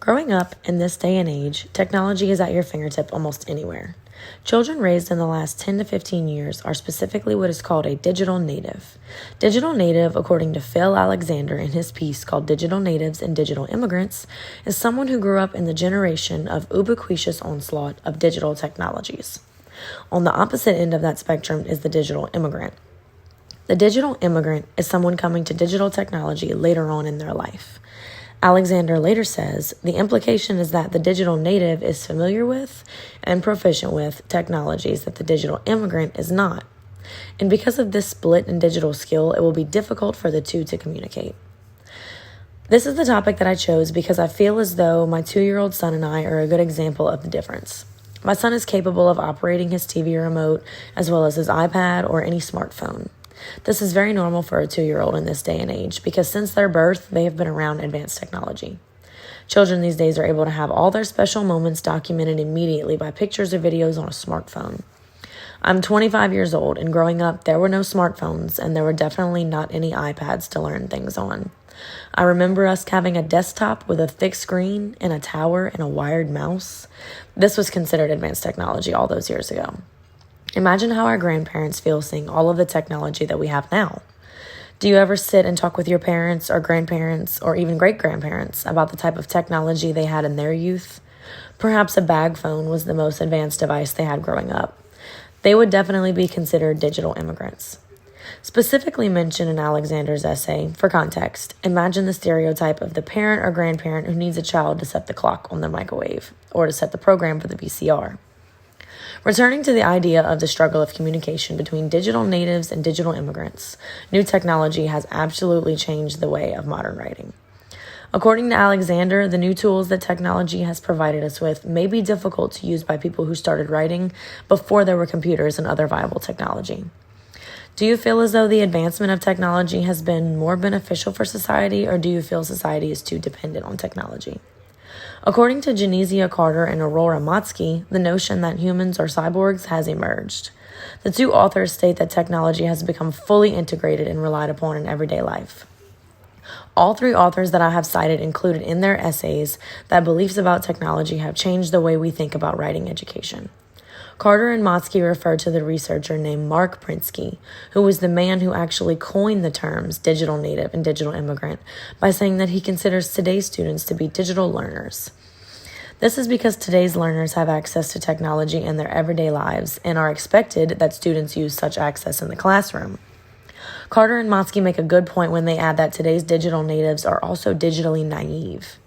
Growing up in this day and age, technology is at your fingertip almost anywhere. Children raised in the last 10 to 15 years are specifically what is called a digital native. Digital native, according to Phil Alexander in his piece called Digital Natives and Digital Immigrants, is someone who grew up in the generation of ubiquitous onslaught of digital technologies. On the opposite end of that spectrum is the digital immigrant. The digital immigrant is someone coming to digital technology later on in their life. Alexander later says, the implication is that the digital native is familiar with and proficient with technologies that the digital immigrant is not. And because of this split in digital skill, it will be difficult for the two to communicate. This is the topic that I chose because I feel as though my 2-year-old son and I are a good example of the difference. My son is capable of operating his TV remote as well as his iPad or any smartphone. This is very normal for a 2-year-old in this day and age because since their birth, they have been around advanced technology. Children these days are able to have all their special moments documented immediately by pictures or videos on a smartphone. I'm 25 years old, and growing up, there were no smartphones, and there were definitely not any iPads to learn things on. I remember us having a desktop with a thick screen and a tower and a wired mouse. This was considered advanced technology all those years ago. Imagine how our grandparents feel seeing all of the technology that we have now. Do you ever sit and talk with your parents or grandparents or even great-grandparents about the type of technology they had in their youth? Perhaps a bag phone was the most advanced device they had growing up. They would definitely be considered digital immigrants. Specifically mentioned in Alexander's essay, for context, imagine the stereotype of the parent or grandparent who needs a child to set the clock on the microwave or to set the program for the VCR. Returning to the idea of the struggle of communication between digital natives and digital immigrants, new technology has absolutely changed the way of modern writing. According to Alexander, the new tools that technology has provided us with may be difficult to use by people who started writing before there were computers and other viable technology. Do you feel as though the advancement of technology has been more beneficial for society, or do you feel society is too dependent on technology? According to Genesia Carter and Aurora Motsky, the notion that humans are cyborgs has emerged. The two authors state that technology has become fully integrated and relied upon in everyday life. All three authors that I have cited included in their essays that beliefs about technology have changed the way we think about writing education. Carter and Motsky refer to the researcher named Mark Prensky, who was the man who actually coined the terms digital native and digital immigrant by saying that he considers today's students to be digital learners. This is because today's learners have access to technology in their everyday lives and are expected that students use such access in the classroom. Carter and Motsky make a good point when they add that today's digital natives are also digitally naive.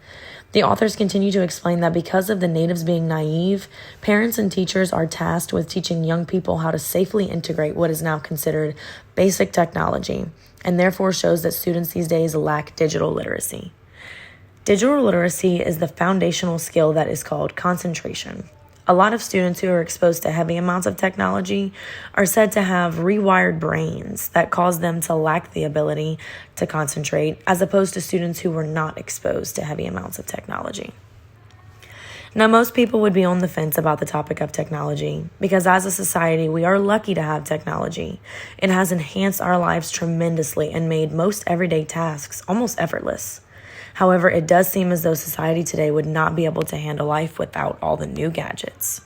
The authors continue to explain that because of the natives being naive, parents and teachers are tasked with teaching young people how to safely integrate what is now considered basic technology, and therefore shows that students these days lack digital literacy. Digital literacy is the foundational skill that is called concentration. A lot of students who are exposed to heavy amounts of technology are said to have rewired brains that cause them to lack the ability to concentrate, as opposed to students who were not exposed to heavy amounts of technology. Now, most people would be on the fence about the topic of technology because as a society, we are lucky to have technology. It has enhanced our lives tremendously and made most everyday tasks almost effortless. However, it does seem as though society today would not be able to handle life without all the new gadgets.